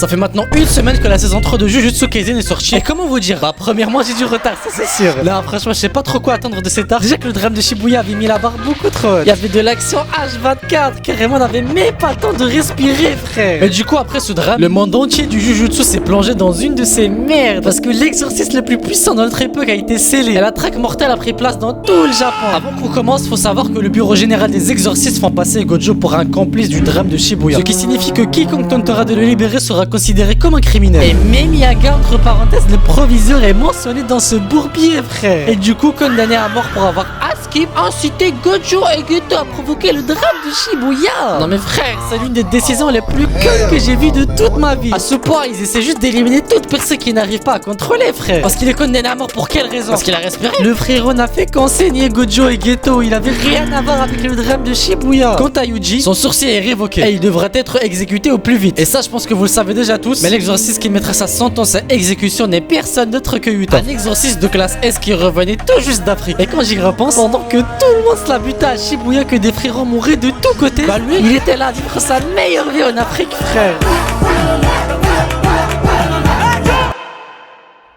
Ça fait maintenant une semaine que la saison 3 de Jujutsu Kaisen est sortie. Et comment vous dire? Bah premièrement j'ai du retard, ça c'est sûr. Là franchement je sais pas trop quoi attendre de cet arc. Déjà que le drame de Shibuya avait mis la barre beaucoup trop haute. Il y avait de l'action H24, carrément on n'avait même pas le temps de respirer frère. Et du coup après ce drame, le monde entier du Jujutsu s'est plongé dans une de ces merdes. Parce que l'exorciste le plus puissant dans notre époque a été scellé. Et la traque mortelle a pris place dans tout le Japon. Avant qu'on commence, faut savoir que le bureau général des exorcistes font passer Gojo pour un complice du drame de Shibuya. Ce qui signifie que quiconque tentera de le libérer sera considéré comme un criminel. Et même Yaga, entre parenthèses, le proviseur est mentionné dans ce bourbier frère. Et du coup condamné à mort pour avoir incité Gojo et Geto à provoquer le drame de Shibuya. Non mais frère, c'est l'une des décisions les plus connes que j'ai vues de toute ma vie. À ce point, ils essaient juste d'éliminer toute personne qui n'arrive pas à contrôler frère. Parce qu'il est condamné à mort pour quelle raison? Parce qu'il a respiré. Le frérot n'a fait qu'enseigner Gojo et Geto. Il avait rien à voir avec le drame de Shibuya. Quant à Yuji, son sursis est révoqué et il devrait être exécuté au plus vite. Et ça je pense que vous le savez déjà tous. Mais l'exorciste qui mettra sa sentence à exécution n'est personne d'autre que Yuta, un exorciste de classe S qui revenait tout juste d'Afrique. Et quand j'y repense, pendant que tout le monde se la butait à Shibuya, que des frérots mouraient de tous côtés, bah lui il était là à vivre sa meilleure vie en Afrique frère.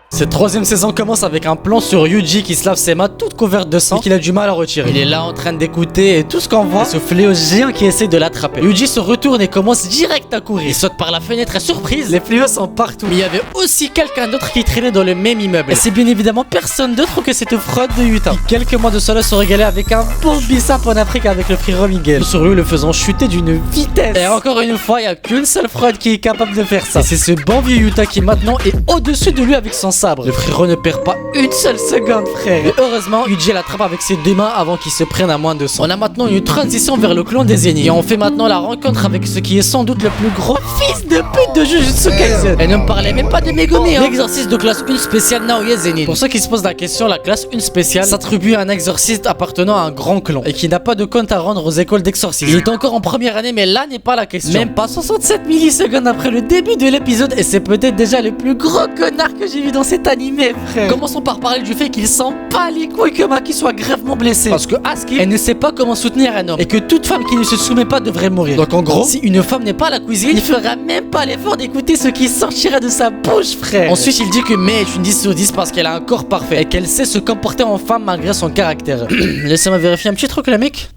Cette troisième saison commence avec un plan sur Yuji qui se lave ses mains toutes couvertes de sang et qu'il a du mal à retirer. Il est là en train d'écouter et tout ce qu'on voit, c'est ce fléau géant qui essaie de l'attraper. Yuji se retourne et commence direct à courir. Il saute par la fenêtre et surprise, les fléaux sont partout. Mais il y avait aussi quelqu'un d'autre qui traînait dans le même immeuble. Et c'est bien évidemment personne d'autre que cette fraude de Yuta, qui quelques mois de cela se régalait avec un bon bissap en Afrique avec le frérot Miguel, sur lui le faisant chuter d'une vitesse. Et encore une fois, il n'y a qu'une seule fraude qui est capable de faire ça. Et c'est ce bon vieux Yuta qui maintenant est au-dessus de lui avec son sabre. Le frérot ne perd pas une seule seconde frère. Et heureusement Yuji l'attrape avec ses deux mains avant qu'il se prenne à moins de sang. On a maintenant une transition vers le clan des Zenin. Et on fait maintenant la rencontre avec ce qui est sans doute le plus gros fils de pute de Jujutsu Kaisen. Et ne me parlez même pas de Megumi hein. L'exorciste de classe 1 spéciale Naoya Zenin. Pour ceux qui se posent la question, la classe 1 spéciale s'attribue à un exorciste appartenant à un grand clan et qui n'a pas de compte à rendre aux écoles d'exorcisme. Il est encore en première année mais là n'est pas la question. Même pas 67 millisecondes après le début de l'épisode et c'est peut-être déjà le plus gros connard que j'ai vu dans cet animé frère. Commençons par parler du fait qu'il sent pas les couilles que Maki soit gravement blessée. Parce que Asuki, elle ne sait pas comment soutenir un homme et que toute femme qui ne se soumet pas devrait mourir. Donc en gros, si une femme n'est pas à la cuisine, il fera même pas l'effort d'écouter ce qui sortira de sa bouche frère. Ensuite il dit que Mei est une 10 sur 10 parce qu'elle a un corps parfait et qu'elle sait se comporter en femme malgré son caractère. Laissez-moi vérifier un petit truc là mec.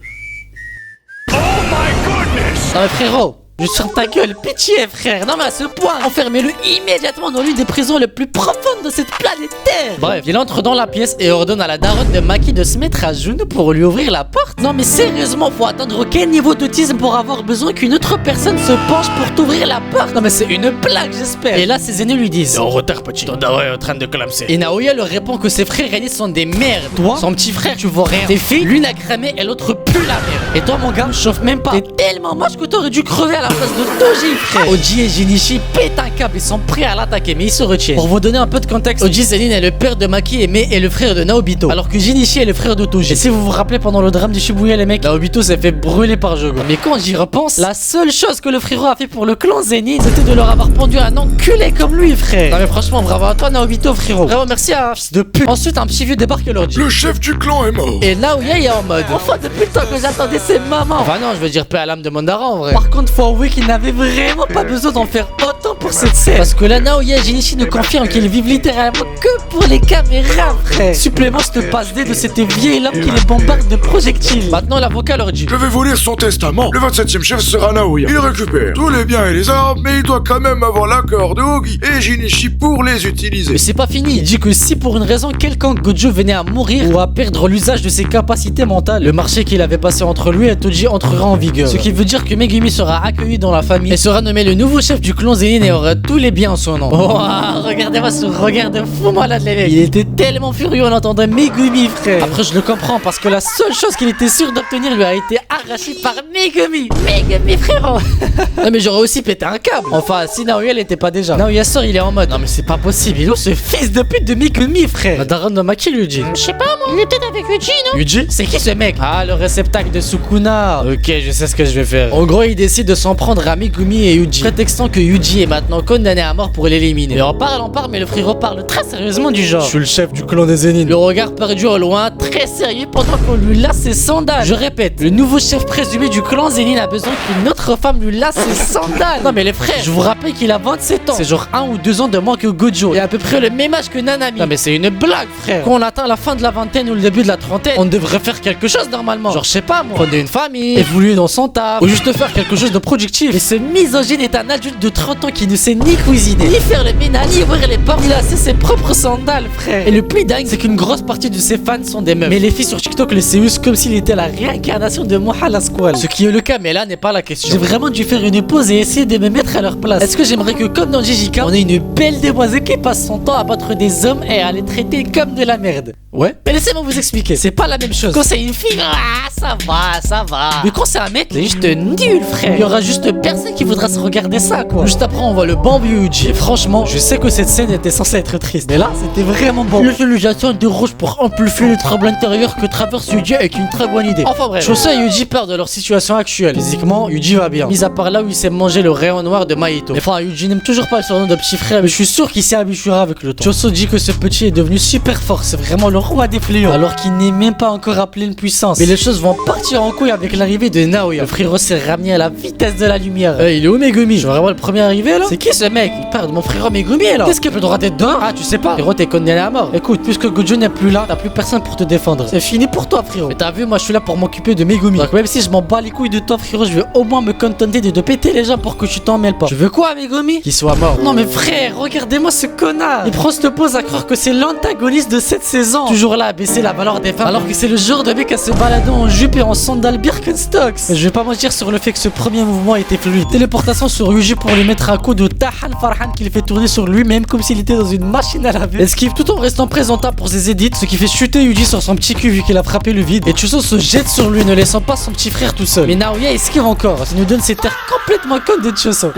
Oh my goodness. Non mais frérot, je sors ta gueule, pitié frère. Non mais à ce point, enfermez-le immédiatement dans l'une des prisons les plus profondes de cette planète Terre. Bref, il entre dans la pièce et ordonne à la daronne de Maki de se mettre à genoux pour lui ouvrir la porte. Non mais sérieusement, faut atteindre quel niveau d'autisme pour avoir besoin qu'une autre personne se penche pour t'ouvrir la porte? Non mais c'est une blague j'espère. Et là ses aînés lui disent: en retard petit, ton daron est en train de clamser. Et Naoya leur répond que ses frères aînés sont des merdes. Toi, son petit frère, tu vois rien. Tes filles, l'une a cramé et l'autre pue la merde. Et toi mon gars, chauffe même pas. T'es tellement moche que t'aurais dû crever à la place de Toji frère. Oji et Jinichi pètent un câble, ils sont prêts à l'attaquer mais ils se retiennent. Pour vous donner un peu de contexte, Oji Zenin est le père de Maki et Mei est le frère de Naobito, alors que Jinichi est le frère de Toji. Et si vous vous rappelez pendant le drame du Shibuya les mecs, Naobito s'est fait brûler par Jogo. Mais quand j'y repense, la seule chose que le frérot a fait pour le clan Zenin, c'était de leur avoir pendu un enculé comme lui frère. Non mais franchement bravo à toi Naobito frérot. Vraiment merci à fils de pute. Ensuite un petit vieux débarque et leur dit: le chef du clan est mort. Et Naoya est en mode: enfin depuis le temps que j'attendais ces mamans. Enfin non, je veux dire paix à l'âme de Mondara en vrai. Par contre faut avouer qu'il n'avait vraiment pas besoin d'en faire autant pour cette scène. Parce que là Naoya et Jinichi nous confirment qu'ils vivent littéralement que pour les caméras frère. Supplément cette passe D de cette vieille lampe qui les bombarde de projectiles. Maintenant l'avocat leur dit: je vais vous lire son testament. Le 27e chef sera Naoya. Il récupère tous les biens et les armes, mais il doit quand même avoir l'accord de Ogi et Jinichi pour les utiliser. Mais c'est pas fini. Il dit que si pour une raison quelconque Gojo venait à mourir ou à perdre l'usage de ses capacités mentales, le marché qu'il avait passé entre lui et Toji entrera en vigueur. Ce qui veut dire que Megumi sera accueilli dans la famille et sera nommé le nouveau chef du clan Zenin et aura tous les biens en son nom. Oh, regardez-moi ce regard de fou malade les mecs. Il était tellement furieux en entendant Megumi frère. Après je le comprends parce que la seule chose qu'il était sûr d'obtenir lui a été arrachée par Megumi. Megumi frérot. Non mais j'aurais aussi pété un câble. Enfin si Naoya l'était pas déjà. Naoya sort il est en mode: non mais c'est pas possible. Il est où ce fils de pute de Megumi frère? La daronne de Maki lui dit: je sais pas moi. Il était avec Yuji non? Yuji? C'est qui ce mec? Ah le réceptacle de Sukuna. Ok je sais ce que je vais faire. En gros il décide de s'en s'en prendre à Megumi et Yuji, prétextant que Yuji est maintenant condamné à mort pour l'éliminer. Et on parle, mais le frérot parle très sérieusement du genre. Je suis le chef du clan des Zénines. Le regard perdu au loin, très sérieux pendant qu'on lui lasse ses sandales. Je répète, le nouveau chef présumé du clan Zénine a besoin qu'une autre femme lui lasse ses sandales. Non mais les frères, je vous rappelle qu'il a 27 ans. C'est genre 1 ou 2 ans de moins que Gojo. Et à peu près le même âge que Nanami. Non mais c'est une blague frère. Quand on atteint la fin de la vingtaine ou le début de la trentaine, on devrait faire quelque chose normalement. Genre je sais pas moi, fonder une famille, évoluer dans son taf, ou juste faire quelque chose de productif. Mais ce misogyne est un adulte de 30 ans qui ne sait ni cuisiner, ni faire le ménage, ni ouvrir les portes. Il a assez ses propres sandales frère. Et le plus dingue c'est qu'une grosse partie de ses fans sont des meufs. Mais les filles sur TikTok le séusent comme s'il était la réincarnation de Mohala Squall. Ce qui est le cas, mais là n'est pas la question. J'ai vraiment dû faire une pause et essayer de me mettre à leur place. Est-ce que j'aimerais que comme dans JJK, on ait une belle demoiselle qui passe son temps à battre des hommes et à les traiter comme de la merde? Ouais. Mais laissez-moi vous expliquer, c'est pas la même chose. Quand c'est une fille, ça va. Mais quand c'est un mec, c'est juste nul frère. Il y aura juste personne qui voudra se regarder ça quoi. Juste après on voit le bon vieux Yuji. Et franchement, je sais que cette scène était censée être triste, mais là c'était vraiment bon. L'utilisation de rouge pour amplifier le trouble intérieur que traverse Yuji est une très bonne idée. Enfin bref, Choso et Yuji peur de leur situation actuelle. Physiquement, Yuji va bien. Mis à part là où il s'est mangé le rayon noir de Mahito. Mais enfin, Yuji n'aime toujours pas le surnom de petit frère, mais je suis sûr qu'il s'y habituera avec le temps. Choso dit que ce petit est devenu super fort, c'est vraiment le roi des fléaux, alors qu'il n'est même pas encore à pleine puissance. Mais les choses vont partir en couille avec l'arrivée de Naoya. Le frérot s'est ramené à la vitesse de la lumière. Il est où Megumi? Je suis vraiment le premier arrivé là? C'est qui ce mec? Il parle de mon frérot Megumi là. Qu'est-ce qu'il a le droit d'être dehors? Ah tu sais pas? Frérot t'es condamné à mort. Écoute, puisque Gojo n'est plus là, t'as plus personne pour te défendre. C'est fini pour toi frérot. Mais t'as vu, moi je suis là pour m'occuper de Megumi. Donc même si je m'en bats les couilles de toi frérot, je vais au moins me contenter de te péter les gens pour que tu t'en mêles pas. Tu veux quoi Megumi? Qu'il soit mort. Non mais frère, regardez-moi ce connard. Il prend cette pose à croire que c'est l'antagoniste de cette saison. Toujours là à baisser la valeur des femmes, alors que c'est le genre de mec à se balader en jupe et en sandales Birkenstocks. Mais je vais pas mentir sur le fait que ce premier mouvement était fluide. Téléportation sur Yuji pour lui mettre un coup de Tahan Farhan qu'il fait tourner sur lui-même comme s'il était dans une machine à laver. Esquive tout en restant présentable pour ses edits, ce qui fait chuter Yuji sur son petit cul vu qu'il a frappé le vide. Et Choso se jette sur lui, ne laissant pas son petit frère tout seul. Mais Naoya esquive encore. Ça nous donne cet air complètement con de Choso.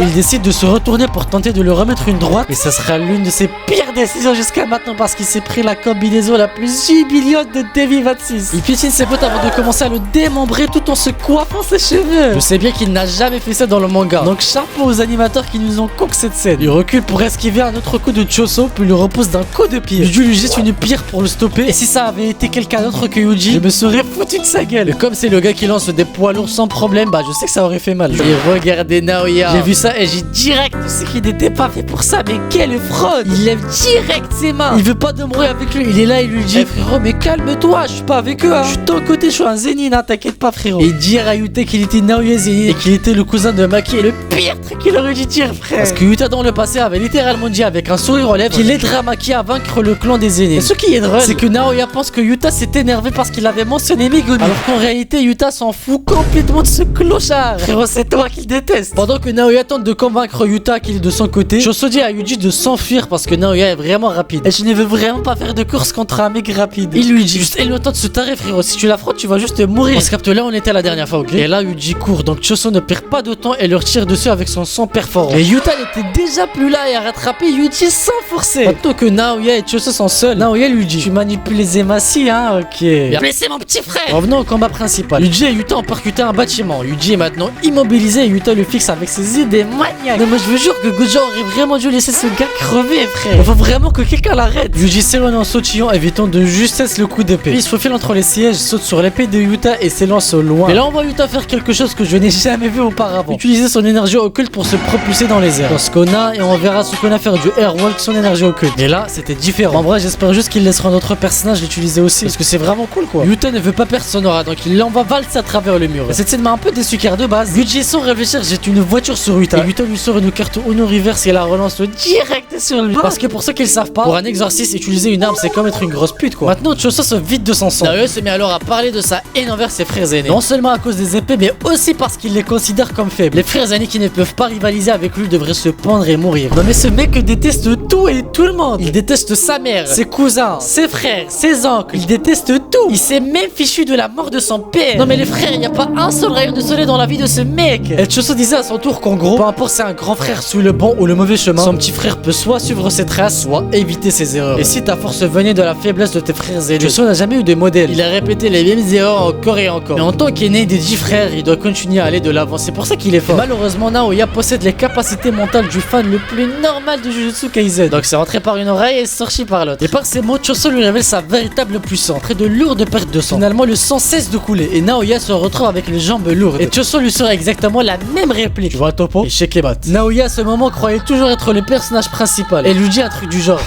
Il décide de se retourner pour tenter de le remettre une droite, et ça sera l'une de ses pires décisions jusqu'à maintenant parce qu'il s'est pris la combinaison la plus humiliante de Devi 26. Il piétine ses potes avant de commencer à le démembrer tout en se coiffant ses cheveux. Je sais bien qu'il n'a jamais fait ça dans le manga, donc chapeau aux animateurs qui nous ont coque cette scène. Il recule pour esquiver un autre coup de Choso, puis le repousse d'un coup de pied. Yuji lui jette une pierre pour le stopper, et si ça avait été quelqu'un d'autre que Yuji, je me serais foutu de sa gueule. Et comme c'est le gars qui lance des poids lourds sans problème, bah je sais que ça aurait fait mal. Et regardez Naoya. J'ai vu ça et j'ai direct ce qu'il n'était pas fait pour ça, mais quelle fraude. Il lève direct ses mains. Il veut pas de bruit avec lui. Il est là, il lui dit frérot, mais calme-toi, je suis pas avec eux hein. Je suis de ton côté, je suis un Zénine, hein, t'inquiète pas frérot. Et dire à Yuta qu'il était Naoya Zénine et qu'il était le cousin de Maki est le pire truc qu'il aurait dû dire frère. Parce que Yuta dans le passé avait littéralement dit avec un sourire aux lèvres qu'il aiderait Maki à vaincre le clan des Zénines. Et ce qui est drôle, c'est que Naoya pense que Yuta s'est énervé parce qu'il avait mentionné Megumi, alors qu'en réalité Yuta s'en fout complètement de ce clochard. Frérot, c'est toi qu'il déteste. Pendant que Naoya tente de convaincre Yuta qu'il est de son côté, Choso dit à Yuji de s'enfuir parce que Naoya est vraiment rapide. Et je ne veux vraiment pas faire de course contre un mec rapide. Il lui dit juste éloigne-toi de ce taré frérot, si tu l'affrontes tu vas juste mourir. On se capte là, on était la dernière fois, ok? Et là Yuji court, donc Choso ne perd pas de temps et leur tire dessus avec son sang perforant. Et Yuta n'était déjà plus là et a rattrapé Yuji sans forcer. Maintenant que Naoya et Choso sont seuls, Naoya lui dit tu manipules les émassis hein, ok. Mais c'est mon petit frère. Revenons au combat principal. Yuji et Yuta ont percuté un bâtiment. Yuji est maintenant immobilisé et Yuta le fixe avec ses idées maniaques. Non mais je vous jure que Gojo aurait vraiment dû laisser ce gars crever frère. Il faut vraiment que quelqu'un l'arrête. Yuji s'éloigne en sautillant, évitant de justesse le coup d'épée. Il se faufile entre les sièges, saute sur l'épée de Yuta et s'élance au loin. Et là on voit Yuta faire quelque chose que je n'ai jamais vu auparavant. Utiliser son énergie occulte pour se propulser dans les airs. Lorsqu'on et on verra ce qu'on a faire du airwalk son énergie occulte. Et là c'était différent. En vrai j'espère juste qu'il laissera notre personnage l'utiliser aussi parce que c'est vraiment cool quoi. Yuta ne veut pas perdre son aura donc il l'envoie valser à travers le mur. Et cette scène m'a un peu déçu car de base Yuji sans réfléchir jette une voiture sur Yuta. Et Yuta lui sort une carte Uno reverse et la relance direct sur lui. Parce que pour ceux qui le savent pas, pour un exorciste utiliser une arme c'est comme être une grosse pute quoi. Maintenant Choso se vide de son sang. Naoya se met alors à parler de sa haine envers ses frères aînés. Non seulement à cause des épées mais aussi parce qu'il les considère comme faibles. Les frères aînés qui ne peuvent pas rivaliser avec lui devraient se pendre et mourir. Non mais ce mec déteste tout et tout le monde. Il déteste sa mère, ses cousins, ses frères, ses oncles. Il déteste tout. Il s'est même fichu de la mort de son père. Non mais les frères, il n'y a pas un seul rayon de soleil dans la vie de ce mec. Et Choso disait à son tour qu'en gros, peu importe c'est un grand frère suit le bon ou le mauvais chemin, son petit frère peut soit suivre ses traces, dois éviter ces erreurs. Et si ta force venait de la faiblesse de tes frères aînés, Choso n'a jamais eu de modèle. Il a répété les mêmes erreurs encore et encore. Mais en tant qu'aîné des 10 frères, il doit continuer à aller de l'avant. C'est pour ça qu'il est fort. Malheureusement, Naoya possède les capacités mentales du fan le plus normal de Jujutsu Kaisen. Donc c'est rentré par une oreille et sorti par l'autre. Et par ces mots, Choso lui révèle sa véritable puissance. Après de lourdes pertes de sang, finalement le sang cesse de couler et Naoya se retrouve avec les jambes lourdes. Et Choso lui sort exactement la même réplique. Tu vois Topo? Et Shekebat. Naoya à ce moment croyait toujours être le personnage principal et lui dit un truc du genre.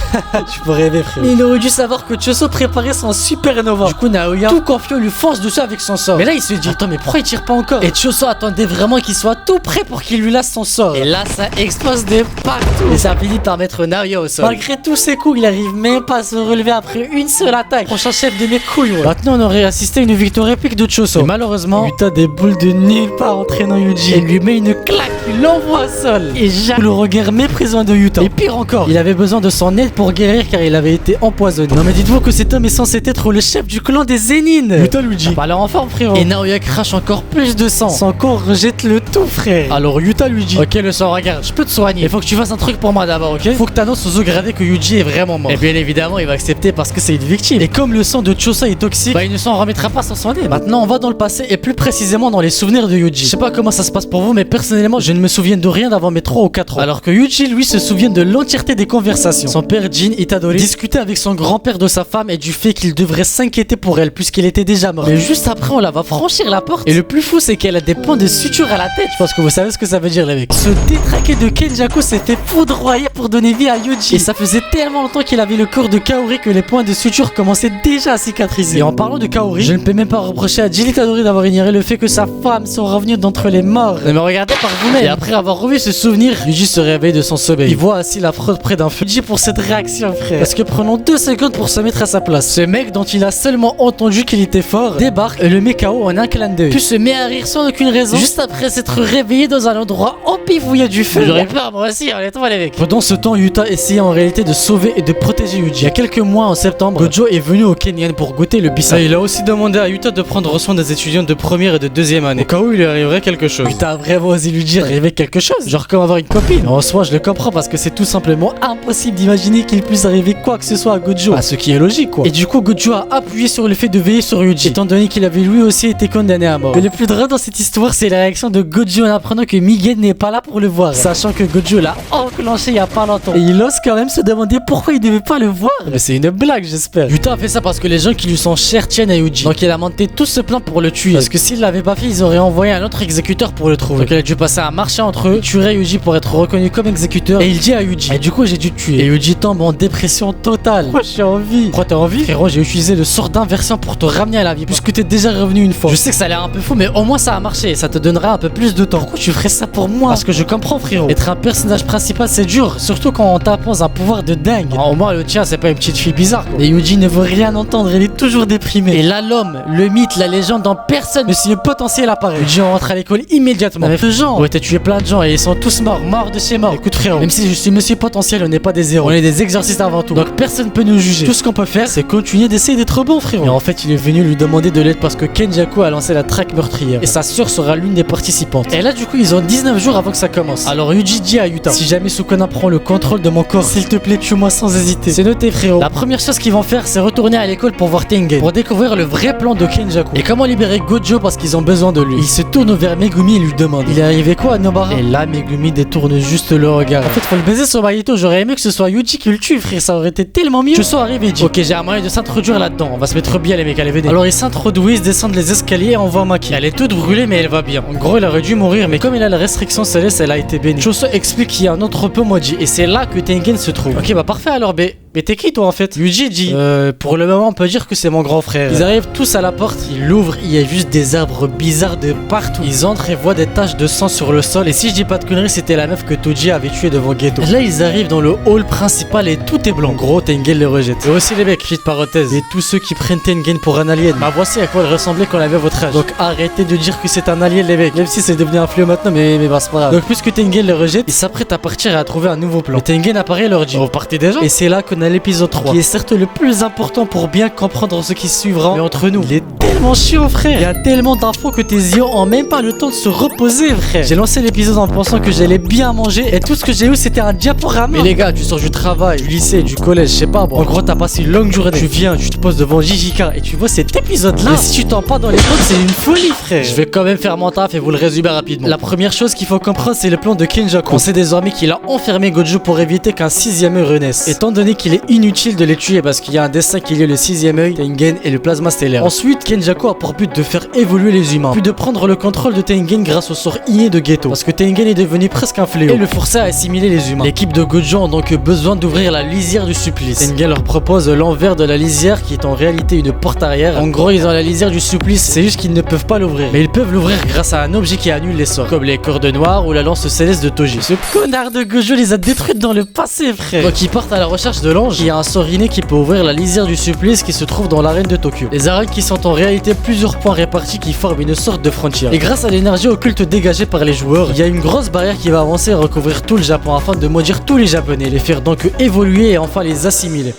Tu peux rêver frère. Mais il aurait dû savoir que Choso préparait son supernova. Du coup Naoya, tout confiant, lui fonce dessus avec son sort. Mais là il se dit attends mais pourquoi il tire pas encore? Et Choso attendait vraiment qu'il soit tout prêt pour qu'il lui laisse son sort. Et là ça explose de partout. Et ça finit par mettre Naoya au sol. Malgré tous ses coups, il arrive même pas à se relever après une seule attaque. Prochain chef de mes couilles. Ouais. Maintenant on aurait assisté à une victoire épique de Choso. Et malheureusement, Yuta déboule de nulle part entraînant Yuji et lui met une claque, il l'envoie au sol. Et Jacques le regard méprisant de Yuta. Et pire encore, il avait besoin de son aide pour guérir car il avait été empoisonné. Non mais dites-vous que cet homme est censé être le chef du clan des Zenin. Yuta lui dit pas l'air en forme frérot. Et Naoya crache encore plus de sang. Son corps rejette le tout frère. Alors Yuta lui dit ok le sang regarde, je peux te soigner. Il faut que tu fasses un truc pour moi d'abord ok. Faut que t'annonces aux gradés que Yuji est vraiment mort. Et bien évidemment il va accepter parce que c'est une victime. Et comme le sang de Choso est toxique, bah il ne s'en remettra pas sans soin. Maintenant on va dans le passé et plus précisément dans les souvenirs de Yuji. Je sais pas comment ça se passe pour vous mais personnellement je ne me souviens de rien d'avant mes 3 ou 4 ans. Alors que Yuji lui se souvient de l'entièreté des conversations. Son père Jin Itadori discutait avec son grand-père de sa femme et du fait qu'il devrait s'inquiéter pour elle puisqu'elle était déjà morte. Mais juste après on la va franchir la porte et le plus fou c'est qu'elle a des points de suture à la tête. Je pense que vous savez ce que ça veut dire les mecs. Ce détraqué de Kenjaku s'était foudroyé pour donner vie à Yuji. Et ça faisait tellement longtemps qu'il avait le corps de Kaori que les points de suture commençaient déjà à cicatriser. Et en parlant de Kaori, je ne peux même pas reprocher à Jin Itadori d'avoir ignoré le fait que sa femme soit revenue d'entre les morts. Mais regardez par vous-même. Et après avoir revu ce souvenir, Yuji se réveille de son sommeil. Il voit assis la fraude près d'un feu. Yuji pour cette réaction frère. Parce que prenons 2 secondes pour se mettre à sa place. Ce mec dont il a seulement entendu qu'il était fort débarque et le met KO en un clin d'œil. Puis se met à rire sans aucune raison. Juste après s'être réveillé dans un endroit empivouillé du feu. J'aurais peur moi aussi honnêtement les mecs. Pendant ce temps Yuta essayait en réalité de sauver et de protéger Yuji. Il y a quelques mois en septembre, Gojo est venu au Kenyan pour goûter le bissap. Il a aussi demandé à Yuta de prendre soin des étudiants de première et de deuxième année. Au cas où il lui arriverait quelque chose. Yuta a vraiment osé lui dire arriver quelque chose. Genre comme avoir une copine. En soi je le comprends parce que c'est tout simplement impossible d'imaginer qu'il puisse arriver quoi que ce soit à Gojo. Ce qui est logique quoi. Et du coup Gojo a appuyé sur le fait de veiller sur Yuji étant donné qu'il avait lui aussi été condamné à mort. Mais le plus drôle dans cette histoire c'est la réaction de Gojo en apprenant que Migen n'est pas là pour le voir. Sachant que Gojo l'a enclenché il y a pas longtemps. Et il ose quand même se demander pourquoi il devait pas le voir. Mais c'est une blague j'espère. Yuta a fait ça parce que les gens qui lui sont chers tiennent à Yuji. Donc il a monté tout ce plan pour le tuer. Parce que s'il l'avait pas fait ils auraient envoyé un autre exécuteur pour le trouver. Donc il a dû passer un marché entre eux, tuer Yuji pour être reconnu comme exécuteur. Et il dit à Yuji et du coup j'ai dû te tuer. Et Yuji tombe en dépression totale. Moi j'ai envie. Pourquoi t'as envie? Frérot j'ai utilisé le sort d'inversion pour te ramener à la vie puisque t'es déjà revenu une fois. Je sais que ça a l'air un peu fou mais au moins ça a marché. Ça te donnera un peu plus de temps. Pourquoi tu ferais ça pour moi? Parce que je comprends frérot. Être un personnage principal c'est dur. Surtout quand on t'impose un pouvoir de dingue. Au moins le tien c'est pas une petite fille bizarre quoi. Et Yuji ne veut rien entendre. Il est toujours déprimé. Et là l'homme, le mythe, la légende en personne. Monsieur Potentiel apparaît. Yuji rentre à l'école immédiatement. Mais ce genre ouais t'as tué plein de gens et ils sont tous morts de chez morts. Écoute frérot, même si je suis Monsieur Potentiel on n'est pas des héros. On est des exorcistes avant tout. Donc personne peut nous juger. Tout ce qu'on peut faire c'est continuer d'essayer d'être bon frérot. Et en fait il est venu lui demander de l'aide parce que Kenjaku a lancé la traque meurtrière. Et sa sœur sera l'une des participantes. Et là du coup ils ont 19 jours avant que ça commence. Alors Yuji dit à Yuta si jamais Sukuna prend le contrôle de mon corps, s'il te plaît tue-moi sans hésiter. C'est noté frérot. La première chose qu'ils vont faire c'est retourner à l'école pour voir Tengen. Pour découvrir le vrai plan de Kenjaku. Et comment libérer Gojo parce qu'ils ont besoin de lui. Il se tourne vers Megumi et lui demande il est arrivé quoi à Nobara? Et là Megumi détourne juste le regard. En fait faut le baiser sur Mahito. J'aurais aimé que ce soit Yuji qui le tue frère. Ça aurait été tellement mieux. Je suis arrivé dit ok j'ai un moyen de s'introduire là-dedans. On va se mettre bien les mecs allez venez. Alors ils s'introduisent, descendent les escaliers et on voit Maki. Elle est toute brûlée mais elle va bien. En gros elle aurait dû mourir mais comme il a la restriction céleste elle a été bénie. Choso explique qu'il y a un entrepôt maudit et c'est là que Tengen se trouve. Ok bah parfait alors mais t'es qui toi en fait? Yuji dit pour le moment on peut dire que c'est mon grand frère. Ils arrivent tous à la porte, ils l'ouvrent, il y a juste des arbres bizarres de partout. Ils entrent et voient des taches de sang sur le sol et si je dis pas de conneries c'était la meuf que Toji avait tuée devant Geto. Et là ils arrivent dans le hall principal et tout est blanc. En gros Tengen les rejette. Et aussi les mecs, petite parenthèse, et tous ceux qui prennent Tengen pour un alien. Bah voici à quoi elle ressemblait quand elle avait votre âge. Donc arrêtez de dire que c'est un alien les mecs. Même si c'est devenu un fléau maintenant mais bah c'est pas grave. Donc puisque Tengen les rejette, ils s'apprêtent à partir et à trouver un nouveau plan. Et Tengen apparaît et leur dit vous partez déjà? Et c'est là que a l'épisode 3, qui est certes le plus important pour bien comprendre ce qui suivra, mais entre nous, il est tellement chiant, frère. Il y a tellement d'infos que tes yeux ont même pas le temps de se reposer, frère. J'ai lancé l'épisode en pensant que j'allais bien manger et tout ce que j'ai eu c'était un diaporama. Mais les gars, tu sors du travail, du lycée, du collège, je sais pas, bon. En gros, t'as passé une longue journée. Tu viens, tu te poses devant JJK et tu vois cet épisode-là. Et si tu t'en pas dans les potes, c'est une folie, frère. Je vais quand même faire mon taf et vous le résumer rapidement. La première chose qu'il faut comprendre, c'est le plan de Kenjaku. On sait désormais qu'il a enfermé Gojo pour éviter qu'un 6ème œil renaisse. Étant donné qu'il est inutile de les tuer parce qu'il y a un destin qui lie le 6ème œil, Tengen et le plasma stellaire. Ensuite, Kenjaku a pour but de faire évoluer les humains, puis de prendre le contrôle de Tengen grâce au sort inné de Geto, parce que Tengen est devenu presque un fléau et le forçait à assimiler les humains. L'équipe de Gojo a donc besoin d'ouvrir la lisière du supplice. Tengen leur propose l'envers de la lisière qui est en réalité une porte arrière. En gros, ils ont la lisière du supplice, c'est juste qu'ils ne peuvent pas l'ouvrir, mais ils peuvent l'ouvrir grâce à un objet qui annule les sorts, comme les cordes noires ou la lance céleste de Toji. Ce connard de Gojo les a détruites dans le passé, frère. Donc ils partent à la recherche de l'ange. Il y a un sort inné qui peut ouvrir la lisière du supplice qui se trouve dans l'arène de Tokyo. Les arènes qui sont en réalité plusieurs points répartis qui forment une sorte de frontière. Et grâce à l'énergie occulte dégagée par les joueurs, il y a une grosse barrière qui va avancer et recouvrir tout le Japon afin de maudire tous les Japonais, les faire donc évoluer et enfin les assimiler.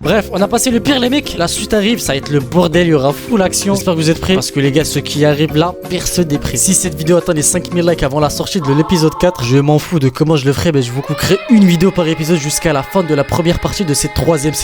Bref, on a passé le pire les mecs, la suite arrive, ça va être le bordel, il y aura full action. J'espère que vous êtes prêts parce que les gars, ce qui arrive là, personne n'est prêt. Si cette vidéo atteint les 5000 likes avant la sortie de l'épisode 4, je m'en fous de comment je le ferai, mais je vous couperai une vidéo par épisode jusqu'à la fin de la première partie de cette 3ème saison.